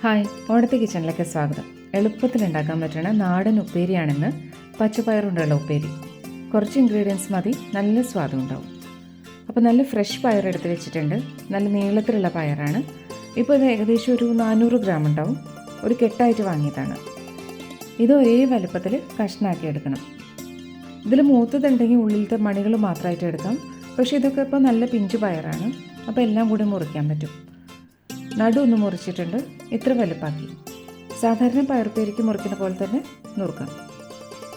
Hi, ഓണത്തെ കിച്ചണിലേക്ക് സ്വാഗതം. എളുപ്പത്തിൽ ഉണ്ടാക്കാൻ പറ്റുന്ന നാടൻ ഉപ്പേരിയാണെന്ന് പച്ചപ്പയറുകൊണ്ടുള്ള ഉപ്പേരി. കുറച്ച് ഇൻഗ്രീഡിയൻസ് മതി, നല്ല സ്വാദം ഉണ്ടാവും. അപ്പോൾ നല്ല ഫ്രഷ് പയർ എടുത്ത് വെച്ചിട്ടുണ്ട്. നല്ല നീളത്തിലുള്ള പയറാണ്. ഇപ്പോൾ ഇത് ഏകദേശം ഒരു 400 ഗ്രാം ഉണ്ടാവും. ഒരു കെട്ടായിട്ട് വാങ്ങിയതാണ്. ഇത് ഒരേ വലുപ്പത്തിൽ കഷ്ണാക്കി എടുക്കണം. ഇതിൽ മൂത്തതുണ്ടെങ്കിൽ ഉള്ളിലത്തെ മണികൾ മാത്രമായിട്ട് എടുക്കാം. പക്ഷേ ഇതൊക്കെ ഇപ്പോൾ നല്ല പിഞ്ചു പയറാണ്, അപ്പോൾ എല്ലാം കൂടി മുറിക്കാൻ പറ്റും. നടു ഒന്ന് മുറിച്ചിട്ടുണ്ട്, ഇത്ര വലുപ്പാക്കി. സാധാരണ പയറുപ്പേരിക്ക് മുറിക്കുന്ന പോലെ തന്നെ നുറുക്കാം.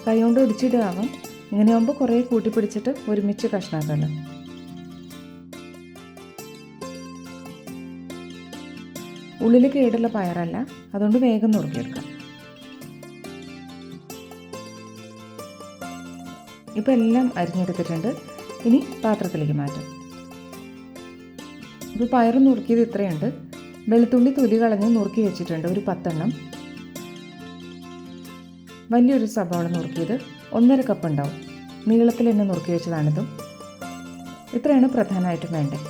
കൈകൊണ്ട് ഒടിച്ചിടാവാം. ഇങ്ങനെയാകുമ്പോൾ കുറേ കൂട്ടിപ്പിടിച്ചിട്ട് ഒരുമിച്ച് കഷ്ണാക്കല്ലോ. ഉള്ളിൽ കേടുള്ള പയറല്ല, അതുകൊണ്ട് വേഗം നുറുക്കിയെടുക്കാം. ഇപ്പോൾ എല്ലാം അരിഞ്ഞെടുത്തിട്ടുണ്ട്. ഇനി പാത്രത്തിലേക്ക് മാറ്റാം. ഇപ്പോൾ പയർ നുറുക്കിയത് ഇത്രയുണ്ട്. വെളുത്തുള്ളി തൊലി കളഞ്ഞ് നുറുക്കി വെച്ചിട്ടുണ്ട്, ഒരു 10 എണ്ണം. വലിയൊരു സവാള നുറുക്കിയത് 1.5 കപ്പ് ഉണ്ടാവും. നീളത്തിൽ തന്നെ നുറുക്കി വെച്ചതാണിതും. ഇത്രയാണ് പ്രധാനമായിട്ടും വേണ്ടത്.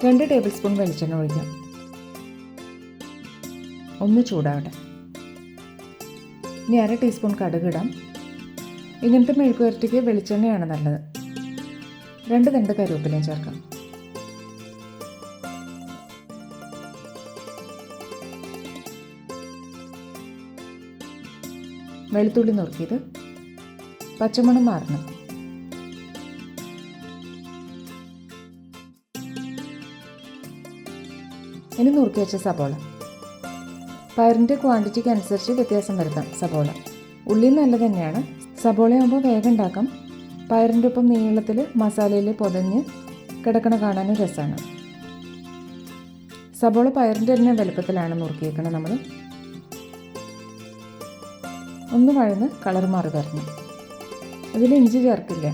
2 ടേബിൾ സ്പൂൺ വെളിച്ചെണ്ണ ഒഴിക്കാം. ഒന്ന് ചൂടാവട്ടെ. ഇനി 1/2 ടീസ്പൂൺ കടുക് ഇടാം. ഇങ്ങനത്തെ മെഴുക്കുവരട്ടിക്ക് വെളിച്ചെണ്ണയാണ് നല്ലത്. 2 തണ്ട് കറിവേപ്പിലയും ചേർക്കാം. വെളുത്തുള്ളി നുറുക്കിയത്, പച്ചമണം മാറണം. ഇനി നുറുക്കി വെച്ച സബോള. പയറിൻ്റെ ക്വാണ്ടിറ്റിക്ക് അനുസരിച്ച് വ്യത്യാസം വരുത്താം. സബോള ഉള്ളി നല്ലത് തന്നെയാണ്. സബോളയാകുമ്പോൾ വേഗം ഉണ്ടാക്കാം. പയറിൻ്റെ ഒപ്പം നീളത്തിൽ മസാലയിൽ പൊതഞ്ഞ് കിടക്കണ കാണാനും രസമാണ്. സബോള പയറിൻ്റെ തന്നെ വലുപ്പത്തിലാണ് നുറുക്കിയേക്കണം നമ്മൾ. ഒന്ന് വഴന്ന് കളർ മാറി വരണം. ഇതിൽ ഇഞ്ചി ചേർക്കില്ല.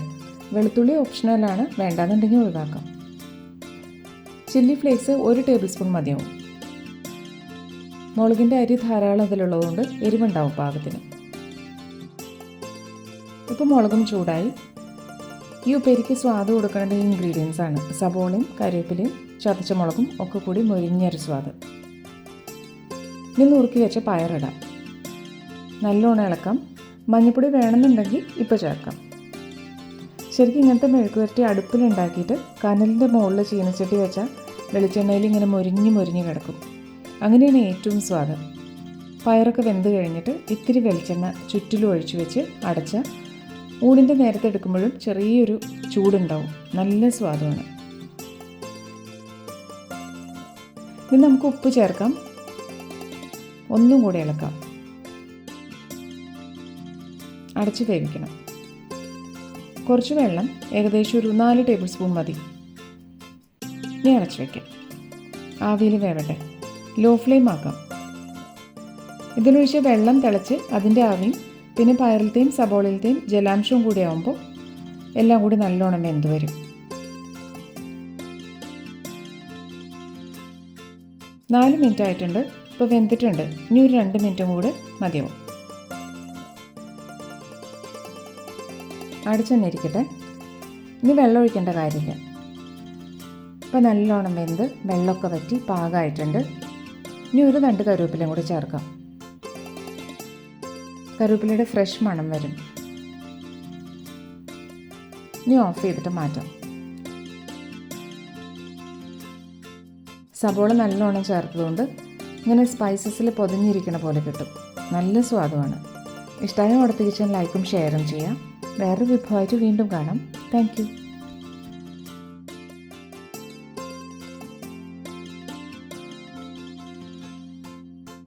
വെളുത്തുള്ളി ഓപ്ഷണലാണ്, വേണ്ടാന്നുണ്ടെങ്കിൽ ഒഴിവാക്കാം. ചില്ലി ഫ്ലേക്സ് 1 ടേബിൾ സ്പൂൺ മതിയാവും. മുളകിൻ്റെ അരി ധാരാളം അതിലുള്ളതുകൊണ്ട് എരിവുണ്ടാവും പാകത്തിന്. ഇപ്പോൾ മുളകും ചൂടായി. ഈ ഉപ്പേരിക്ക് സ്വാദ് കൊടുക്കേണ്ട ഇൻഗ്രീഡിയൻസ് ആണ് സബോളയും കറിവേപ്പിലയും ചതച്ച മുളകും ഒക്കെ കൂടി മൊരിഞ്ഞൊരു സ്വാദ്. ഇനി നുറുക്കി വെച്ച പയറിടാം. നല്ലോണം ഇളക്കാം. മഞ്ഞൾപ്പൊടി വേണമെന്നുണ്ടെങ്കിൽ ഇപ്പോൾ ചേർക്കാം. ശരിക്കും ഇങ്ങനത്തെ മെഴുക്കുവരട്ടി അടുപ്പിലുണ്ടാക്കിയിട്ട് കനലിൻ്റെ മുകളിൽ ചീനച്ചട്ടി വെച്ചാൽ വെളിച്ചെണ്ണയിൽ ഇങ്ങനെ മൊരിഞ്ഞ് കിടക്കും. അങ്ങനെയാണ് ഏറ്റവും സ്വാദം. പയറൊക്കെ വെന്ത് കഴിഞ്ഞിട്ട് ഇത്തിരി വെളിച്ചെണ്ണ ചുറ്റിലും ഒഴിച്ചു വെച്ച് അടച്ച ഊണിൻ്റെ നേരത്തെ എടുക്കുമ്പോഴും ചെറിയൊരു ചൂടുണ്ടാവും. നല്ല സ്വാദമാണ്. ഇനി നമുക്ക് ഉപ്പ് ചേർക്കാം. ഒന്നും കൂടി ഇളക്കാം. അടച്ച് വേവിക്കണം. കുറച്ച് വെള്ളം, ഏകദേശം ഒരു 4 ടേബിൾ സ്പൂൺ മതി. ഇനി അടച്ച് വയ്ക്കാം. ആവിയിൽ വേവട്ടെ. ലോ ഫ്ലെയിം ആക്കാം. ഇതിലൊഴിച്ച് വെള്ളം തിളച്ച് അതിൻ്റെ ആവിയും പിന്നെ പയറിലത്തെയും സബോളയിലത്തെയും ജലാംശവും കൂടി ആകുമ്പോൾ എല്ലാം കൂടി നല്ലോണം വെന്ത് വരും. 4 മിനിറ്റ് ആയിട്ടുണ്ട്. ഇപ്പോൾ വെന്തിട്ടുണ്ട്. ഇനി ഒരു 2 മിനിറ്റും കൂടെ മതിയാവും. അടച്ചു തന്നെ ഇരിക്കട്ടെ. ഇനി വെള്ളം ഒഴിക്കേണ്ട കാര്യമില്ല. ഇപ്പോൾ നല്ലോണം വെന്ത് വെള്ളമൊക്കെ വറ്റി പാകമായിട്ടുണ്ട്. ഇനി ഒരു തണ്ട് കറിവേപ്പിലയും കൂടി ചേർക്കാം. കറിവേപ്പിലയുടെ ഫ്രഷ് മണം വരും. ഇനി ഓഫ് ചെയ്തിട്ട് മാറ്റാം. സബോള നല്ലോണം ചേർത്തതുകൊണ്ട് ഇങ്ങനെ സ്പൈസസിൽ പൊതിഞ്ഞിരിക്കണ പോലെ കിട്ടും. നല്ല സ്വാദുമാണ്. ഇഷ്ടമായ ഓണത്തെ കിച്ചൺ ലൈക്കും ഷെയറും ചെയ്യാം. വേറൊരു വിഭവമായിട്ട് വീണ്ടും കാണാം. Thank you.